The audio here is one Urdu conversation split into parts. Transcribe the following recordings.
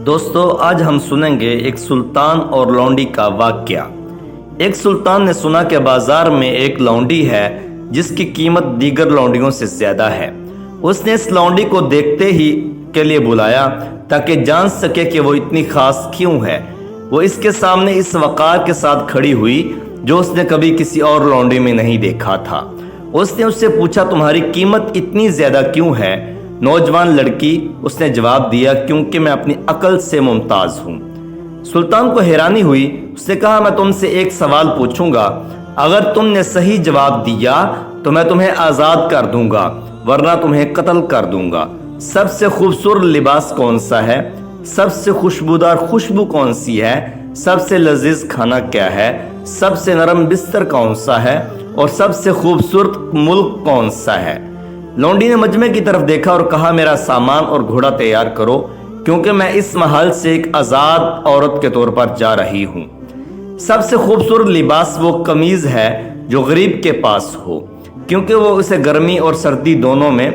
دوستو آج ہم سنیں گے ایک سلطان اور لونڈی کا واقعہ۔ ایک سلطان نے سنا کہ بازار میں ایک لونڈی ہے جس کی قیمت دیگر لونڈیوں سے زیادہ ہے۔ اس نے اس لونڈی کو دیکھتے ہی کے لیے بلایا تاکہ جان سکے کہ وہ اتنی خاص کیوں ہے۔ وہ اس کے سامنے اس وقار کے ساتھ کھڑی ہوئی جو اس نے کبھی کسی اور لونڈی میں نہیں دیکھا تھا۔ اس نے اس سے پوچھا تمہاری قیمت اتنی زیادہ کیوں ہے؟ نوجوان لڑکی اس نے جواب دیا کیونکہ میں اپنی عقل سے ممتاز ہوں۔ سلطان کو حیرانی ہوئی۔ اس نے کہا میں تم سے ایک سوال پوچھوں گا، اگر تم نے صحیح جواب دیا تو میں تمہیں آزاد کر دوں گا ورنہ تمہیں قتل کر دوں گا۔ سب سے خوبصورت لباس کون سا ہے؟ سب سے خوشبودار خوشبو کون سی ہے؟ سب سے لذیذ کھانا کیا ہے؟ سب سے نرم بستر کون سا ہے؟ اور سب سے خوبصورت ملک کون سا ہے؟ لونڈی نے مجمع کی طرف دیکھا اور کہا میرا سامان اور گھوڑا تیار کرو کیونکہ میں اس محل سے ایک آزاد عورت کے طور پر جا رہی ہوں۔ سب سے خوبصورت لباس وہ قمیض ہے جو غریب کے پاس ہو کیونکہ وہ اسے گرمی اور سردی دونوں میں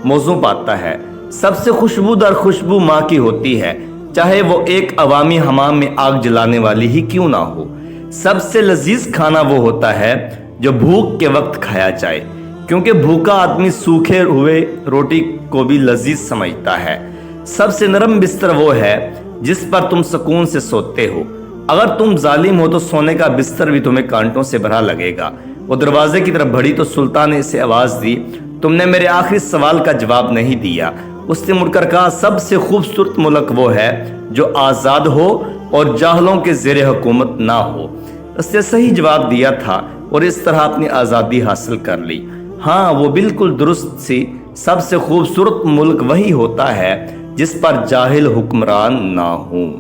موزوں پاتا ہے۔ سب سے خوشبودار خوشبو ماں کی ہوتی ہے چاہے وہ ایک عوامی حمام میں آگ جلانے والی ہی کیوں نہ ہو۔ سب سے لذیذ کھانا وہ ہوتا ہے جو بھوک کے وقت کھایا جائے کیونکہ بھوکا آدمی سوکھے ہوئے روٹی کو بھی لذیذ سمجھتا ہے۔ سب سے نرم بستر وہ ہے جس پر تم سکون سے سوتے ہو۔ اگر تم ظالم ہو تو سونے کا بستر بھی تمہیں کانٹوں سے بھرا لگے گا۔ وہ دروازے کی طرف بڑھی تو سلطان نے اسے آواز دی تم نے میرے آخری سوال کا جواب نہیں دیا۔ اس نے مڑ کر کہا سب سے خوبصورت ملک وہ ہے جو آزاد ہو اور جاہلوں کے زیر حکومت نہ ہو۔ اس نے صحیح جواب دیا تھا اور اس طرح اپنی آزادی حاصل کر لی۔ ہاں وہ بالکل درست سی، سب سے خوبصورت ملک وہی ہوتا ہے جس پر جاہل حکمران نہ ہوں۔